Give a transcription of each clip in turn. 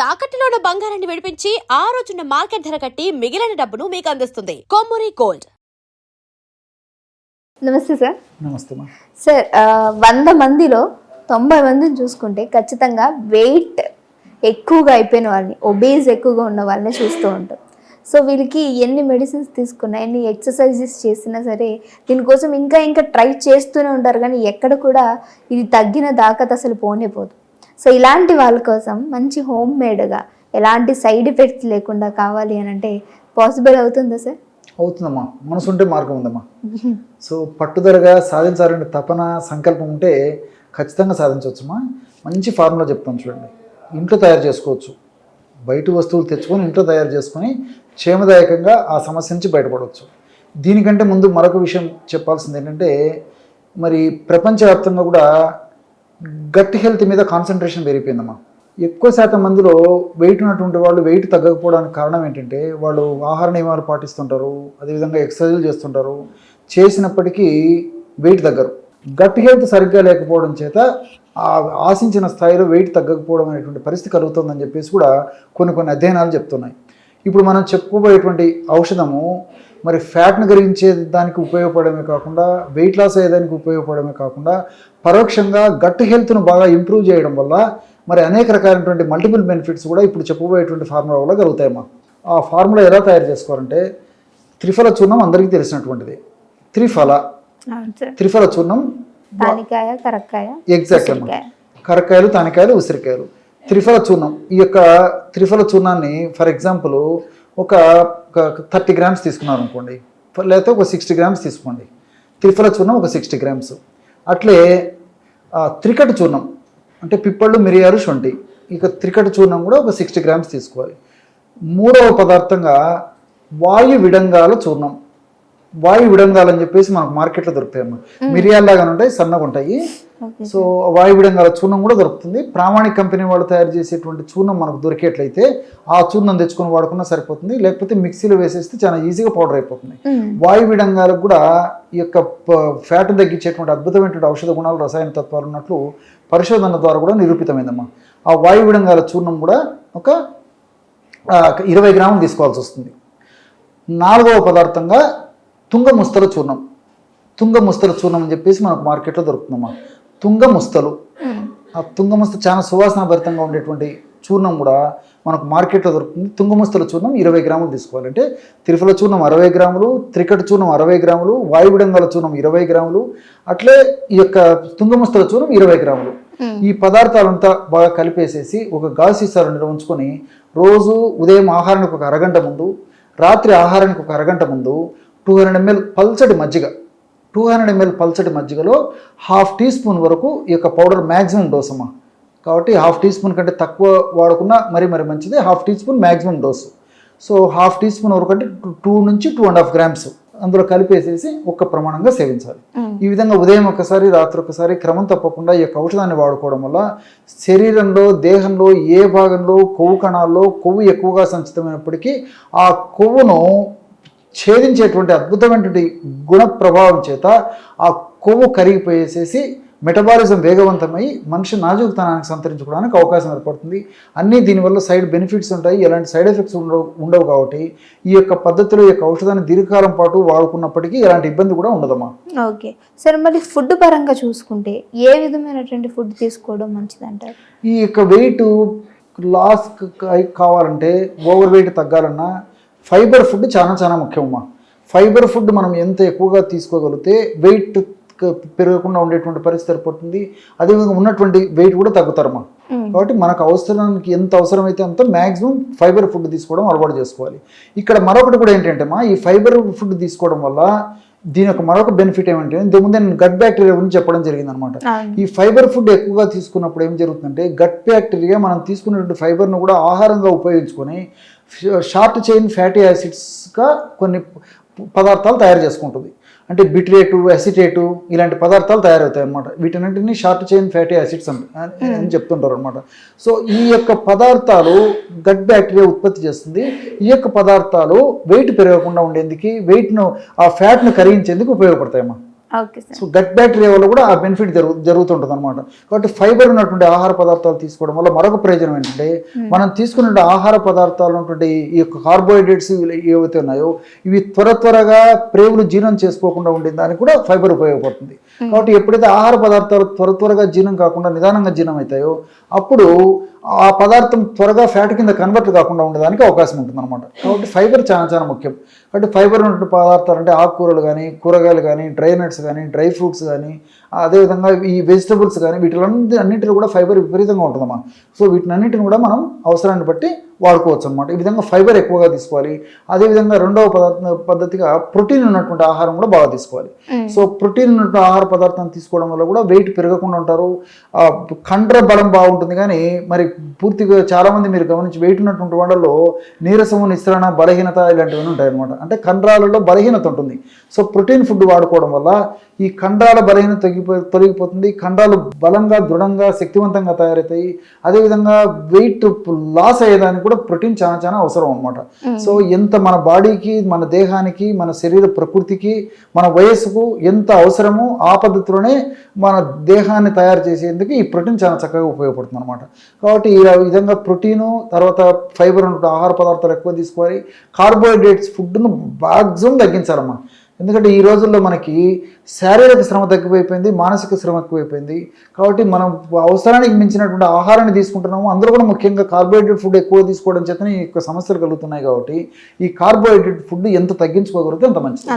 తాకట్టులో ఉన్న బంగారాన్ని విడిపించి ఆ రోజున్న మార్కెట్ ధర కట్టి మిగిలిన డబ్బును మీకు అందిస్తుంది కొమ్మూరి గోల్డ్. నమస్తే సార్. నమస్తే మా సార్ 100 మందిలో 90 మందిని చూసుకుంటే ఖచ్చితంగా వెయిట్ ఎక్కువగా అయిపోయిన వాళ్ళని, ఒబేజ్ ఎక్కువగా ఉన్న వాళ్ళని చూస్తూ ఉంటాం. సో వీళ్ళకి ఎన్ని మెడిసిన్స్ తీసుకున్నా, ఎన్ని ఎక్సర్సైజెస్ చేసినా సరే దీనికోసం ఇంకా ట్రై చేస్తూనే ఉంటారు, కానీ ఎక్కడ కూడా ఇది తగ్గిన దాకా అసలు పోనే పోదు. సో ఇలాంటి వాళ్ళ కోసం మంచి హోమ్ మేడ్గా ఎలాంటి సైడ్ ఎఫెక్ట్స్ లేకుండా కావాలి అని అంటే పాసిబుల్ అవుతుందా సార్? అవుతుందమ్మా, మనసు ఉంటే మార్గం ఉందమ్మా. సో పట్టుదలగా సాధించాలనే తపన సంకల్పం ఉంటే ఖచ్చితంగా సాధించవచ్చమ్మా. మంచి ఫార్ములా చెప్తాను చూడండి. ఇంట్లో తయారు చేసుకోవచ్చు, బయట వస్తువులు తెచ్చుకొని ఇంట్లో తయారు చేసుకొని క్షేమదాయకంగా ఆ సమస్య నుంచి బయటపడవచ్చు. దీనికంటే ముందు మరొక విషయం చెప్పాల్సింది ఏంటంటే, మరి ప్రపంచవ్యాప్తంగా కూడా గట్ హెల్త్ మీద కాన్సన్ట్రేషన్ పెరిగిపోయిందమ్మా. ఎక్కువ శాతం మందిలో వెయిట్ ఉన్నటువంటి వాళ్ళు వెయిట్ తగ్గకపోవడానికి కారణం ఏంటంటే, వాళ్ళు ఆహార నియమాలు పాటిస్తుంటారు, అదేవిధంగా ఎక్సర్సైజులు చేస్తుంటారు, చేసినప్పటికీ వెయిట్ తగ్గరు. గట్ హెల్త్ సరిగ్గా లేకపోవడం చేత ఆశించిన స్థాయిలో వెయిట్ తగ్గకపోవడం అనేటువంటి పరిస్థితి కలుగుతుందని చెప్పేసి కూడా కొన్ని అధ్యయనాలు చెప్తున్నాయి. ఇప్పుడు మనం చెప్పుకోబోయేటువంటి ఔషధము మరి ఫ్యాట్ను కరిగించే దానికి ఉపయోగపడమే కాకుండా, వెయిట్ లాస్ అయ్యేదానికి ఉపయోగపడమే కాకుండా, పరోక్షంగా గట్ హెల్త్ను బాగా ఇంప్రూవ్ చేయడం వల్ల మరి అనేక రకాలైనటువంటి మల్టిపుల్ బెనిఫిట్స్ కూడా ఇప్పుడు చెప్పబోయేటువంటి ఫార్ములా వల్ల కలుగుతాయమ్మా. ఆ ఫార్ములా ఎలా తయారు చేసుకోవాలంటే, త్రిఫల చూర్ణం అందరికీ తెలిసినటువంటిది. త్రిఫల చూర్ణం, తానికాయ, కరక్కాయ, ఎగ్జాక్ట్ అమ్మా, కరక్కాయలు, తానికాయలు, ఉసిరికాయలు, త్రిఫల చూర్ణం. ఈ యొక్క త్రిఫల చూర్ణాన్ని ఫర్ ఎగ్జాంపుల్ ఒక 30 గ్రామ్స్ తీసుకున్నారు అనుకోండి, లేకపోతే ఒక 60 గ్రామ్స్ తీసుకోండి. త్రిఫల చూర్ణం ఒక 60 గ్రామ్స్. అట్లే త్రికట చూర్ణం అంటే పిప్పళ్ళు, మిరియాలు, శొంఠి, ఇక త్రికట చూర్ణం కూడా ఒక 60 గ్రామ్స్ తీసుకోవాలి. మూడవ పదార్థంగా వాయు విడంగాల చూర్ణం. వాయు విడంగాలు అని చెప్పేసి మనకు మార్కెట్లో దొరుకుతాయమ్మా. మిరియాల్లాగా ఉంటాయి, సన్నగా ఉంటాయి. సో వాయు విడంగాల చూర్ణం కూడా దొరుకుతుంది. ప్రామాణిక కంపెనీ వాళ్ళు తయారు చేసేటువంటి చూర్ణం మనకు దొరికేట్లయితే ఆ చూర్ణం తెచ్చుకొని వాడుకున్నా సరిపోతుంది, లేకపోతే మిక్సీలో వేసేస్తే చాలా ఈజీగా పౌడర్ అయిపోతుంది. వాయు విడంగాలకు కూడా ఈ యొక్క ఫ్యాట్ తగ్గించేటువంటి అద్భుతమైనటువంటి ఔషధ గుణాలు, రసాయన తత్వాలు ఉన్నట్లు పరిశోధన ద్వారా కూడా నిరూపితమైందమ్మా. ఆ వాయు విడంగాల చూర్ణం కూడా ఒక 20 గ్రాములు తీసుకోవాల్సి వస్తుంది. నాలుగవ పదార్థంగా తుంగముస్తల చూర్ణం. తుంగముస్తల చూర్ణం అని చెప్పేసి మనకు మార్కెట్లో దొరుకుతుందమ్మా. తుంగముస్తలు, ఆ తుంగముస్త చాలా సువాసన భరితంగా ఉండేటువంటి చూర్ణం కూడా మనకు మార్కెట్లో దొరుకుతుంది. తుంగముస్తల చూర్ణం 20 గ్రాములు తీసుకోవాలంటే, త్రిఫల చూర్ణం 60 గ్రాములు, త్రికట చూర్ణం 60 గ్రాములు, వాయువిడంగాల చూర్ణం 20 గ్రాములు, అట్లే ఈ యొక్క తుంగముస్తల చూర్ణం 20 గ్రాములు. ఈ పదార్థాలంతా బాగా కలిపేసేసి ఒక గాజు సీసాలో ఉంచుకొని రోజు ఉదయం ఆహారానికి ఒక అరగంట ముందు, రాత్రి ఆహారానికి ఒక అరగంట ముందు 200 ml పల్చటి మజ్జిగ, 200 ml పల్చటి మజ్జిగలో 1/2 టీ స్పూన్ వరకు ఈ యొక్క పౌడర్ మ్యాక్సిమం డోస్ అమ్మా. కాబట్టి 1/2 టీ స్పూన్ కంటే తక్కువ వాడుకున్నా మరి మంచిది. 1/2 teaspoon maximum dose. So 1/2 teaspoon వరకు అంటే 2 నుంచి 2.5 గ్రామ్స్ అందులో కలిపేసేసి ఒక్క ప్రమాణంగా సేవించాలి. ఈ విధంగా ఉదయం ఒకసారి, రాత్రి ఒకసారి క్రమం తప్పకుండా ఈ యొక్క ఔషధాన్ని వాడుకోవడం వల్ల శరీరంలో, దేహంలో ఏ భాగంలో కొవ్వు కణాల్లో కొవ్వు ఎక్కువగా సంచితమైనప్పటికీ ఆ కొవ్వును ఛేదించేటువంటి అద్భుతమైనటువంటి గుణ ప్రభావం చేత ఆ కొవ్వు కరిగిపోయేసేసి మెటబాలిజం వేగవంతమై మనిషి నాజూకుతనానికి సంతరించుకోవడానికి అవకాశం ఏర్పడుతుంది. అన్నీ దీనివల్ల సైడ్ బెనిఫిట్స్ ఉంటాయి, ఎలాంటి సైడ్ ఎఫెక్ట్స్ ఉండవు. కాబట్టి ఈ యొక్క పద్ధతిలో ఈ యొక్క ఔషధాన్ని దీర్ఘకాలం పాటు వాడుకున్నప్పటికీ ఎలాంటి ఇబ్బంది కూడా ఉండదమ్మా. ఓకే సార్, మరి ఫుడ్ పరంగా చూసుకుంటే ఏ విధమైనటువంటి ఫుడ్ తీసుకోవడం మంచిది అంటారు? ఈ యొక్క వెయిట్ లాస్ కావాలంటే, ఓవర్ వెయిట్ తగ్గాలన్నా ఫైబర్ ఫుడ్ చాలా ముఖ్యమమ్మా. ఫైబర్ ఫుడ్ మనం ఎంత ఎక్కువగా తీసుకోగలిగితే వెయిట్ పెరగకుండా ఉండేటువంటి పరిస్థితి ఏర్పడుతుంది. అదేవిధంగా ఉన్నటువంటి వెయిట్ కూడా తగ్గుతారమ్మా. కాబట్టి మనకు అవసరానికి ఎంత అవసరమైతే అంత మ్యాక్సిమం ఫైబర్ ఫుడ్ తీసుకోవడం అలవాటు చేసుకోవాలి. ఇక్కడ మరొకటి కూడా ఏంటంటే ఈ ఫైబర్ ఫుడ్ తీసుకోవడం వల్ల దీని యొక్క మరొక బెనిఫిట్ ఏమంటే, ఇంతకుముందే నేను గట్ బ్యాక్టీరియా గురించి చెప్పడం జరిగింది అనమాట. ఈ ఫైబర్ ఫుడ్ ఎక్కువగా తీసుకున్నప్పుడు ఏం జరుగుతుందంటే, గట్ బ్యాక్టీరియా మనం తీసుకున్నటువంటి ఫైబర్ను కూడా ఆహారంగా ఉపయోగించుకొని షార్ట్ చైన్ ఫ్యాటీ యాసిడ్స్గా కొన్ని పదార్థాలు తయారు చేసుకుంటుంది. అంటే బిట్రేటు, అసిటేటు ఇలాంటి పదార్థాలు తయారవుతాయి అన్నమాట. వీటన్నింటినీ షార్ట్ చైన్ ఫ్యాటీ యాసిడ్స్ అని చెప్తుంటారు అనమాట. సో ఈ యొక్క పదార్థాలు గట్ బ్యాక్టీరియా ఉత్పత్తి చేస్తుంది. ఈ యొక్క పదార్థాలు వెయిట్ పెరగకుండా ఉండేందుకు, వెయిట్ను ఆ ఫ్యాట్ను కరిగించేందుకు ఉపయోగపడతాయమ్మా. Okay sir. So gut bacteria వల్ల కూడా ఆ బెనిఫిట్ జరుగుతుంటుంది అనమాట. కాబట్టి ఫైబర్ ఉన్నటువంటి ఆహార పదార్థాలు తీసుకోవడం వల్ల మరొక ప్రయోజనం ఏంటంటే మనం తీసుకున్న ఆహార పదార్థాలు ఉన్నటువంటి ఈ యొక్క కార్బోహైడ్రేట్స్ ఏవైతే ఉన్నాయో ఇవి త్వరగా ప్రేగులు జీర్ణం చేసుకోకుండా ఉండే దానికి కూడా ఫైబర్ ఉపయోగపడుతుంది. కాబట్టి ఎప్పుడైతే ఆహార పదార్థాలు త్వరగా జీర్ణం కాకుండా నిదానంగా జీర్ణం అవుతాయో అప్పుడు ఆ పదార్థం త్వరగా ఫ్యాట్ కింద కన్వర్ట్ కాకుండా ఉండడానికి అవకాశం ఉంటుంది అనమాట. కాబట్టి ఫైబర్ చాలా ముఖ్యం. కాబట్టి ఫైబర్ ఉన్నటువంటి పదార్థాలు అంటే ఆకుకూరలు కానీ, కూరగాయలు కానీ, డ్రై నట్స్ కానీ, డ్రై ఫ్రూట్స్ కానీ, అదేవిధంగా ఈ వెజిటబుల్స్ కానీ వీటిలన్నింటిలో కూడా ఫైబర్ విపరీతంగా ఉంటుందమ్మా. సో వీటినన్నింటిని కూడా మనం అవసరాన్ని బట్టి వాడుకోవచ్చు అనమాట. ఈ విధంగా ఫైబర్ ఎక్కువగా తీసుకోవాలి. అదేవిధంగా రెండవ పద్ధతిగా ప్రోటీన్ ఉన్నటువంటి ఆహారం కూడా బాగా తీసుకోవాలి. సో ప్రోటీన్ ఉన్నటువంటి ఆహార పదార్థాన్ని తీసుకోవడం వల్ల కూడా వెయిట్ పెరగకుండా ఉంటారు, కండర బలం బాగుంటుంది. కానీ మరి పూర్తిగా చాలామంది మీరు గమనించి వెయిట్ ఉన్నటువంటి వాళ్ళలో నీరసము, నిస్సరణ, బలహీనత ఇలాంటివన్నీ ఉంటాయి అనమాట. అంటే కండరాలలో బలహీనత ఉంటుంది. సో ప్రోటీన్ ఫుడ్ వాడుకోవడం వల్ల ఈ కండరాల బలహీనత తొలగిపోతుంది, కండరాలు బలంగా, దృఢంగా, శక్తివంతంగా తయారవుతాయి. అదేవిధంగా వెయిట్ లాస్ అయ్యేదానికి కూడా ప్రోటీన్ చాలా అవసరం అనమాట. సో ఎంత మన బాడీకి, మన దేహానికి, మన శరీర ప్రకృతికి, మన వయస్సుకు ఎంత అవసరమో ఆ పద్ధతిలోనే మన దేహాన్ని తయారు చేసేందుకు ఈ ప్రోటీన్ చాలా చక్కగా ఉపయోగపడుతుంది అనమాట. కాబట్టి ఈ విధంగా ప్రోటీను, తర్వాత ఫైబర్ ఉన్న ఆహార పదార్థాలు ఎక్కువ తీసుకోవాలి. కార్బోహైడ్రేట్స్ ఫుడ్ను మ్యాక్సిమం తగ్గించాలమ్మా. ఎందుకంటే ఈ రోజుల్లో మనకి శారీరక శ్రమ తగ్గిపోయిపోయింది, మానసిక శ్రమ ఎక్కువైపోయింది. కాబట్టి మనం అవసరానికి మించినటువంటి ఆహారాన్ని తీసుకుంటున్నాము. అందులో కూడా ముఖ్యంగా కార్బోహైడ్రేట్ ఫుడ్ ఎక్కువ తీసుకోవడం చేతనే ఈ యొక్క సమస్యలు కలుగుతున్నాయి. కాబట్టి ఈ కార్బోహైడ్రేట్ ఫుడ్ ఎంత తగ్గించుకోగలిగితే అంత మంచిది.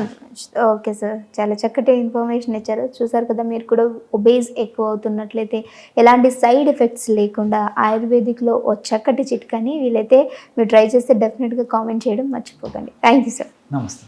ఓకే సార్, చాలా చక్కటి ఇన్ఫర్మేషన్ ఇచ్చారు. చూసారు కదా, మీరు కూడా ఒబేస్ ఎక్కువ అవుతున్నట్లయితే ఎలాంటి సైడ్ ఎఫెక్ట్స్ లేకుండా ఆయుర్వేదిక్లో ఓ చక్కటి చిట్కాని వీలైతే మీరు ట్రై చేస్తే డెఫినెట్గా కామెంట్ చేయడం మర్చిపోకండి. Thank you sir. నమస్తే.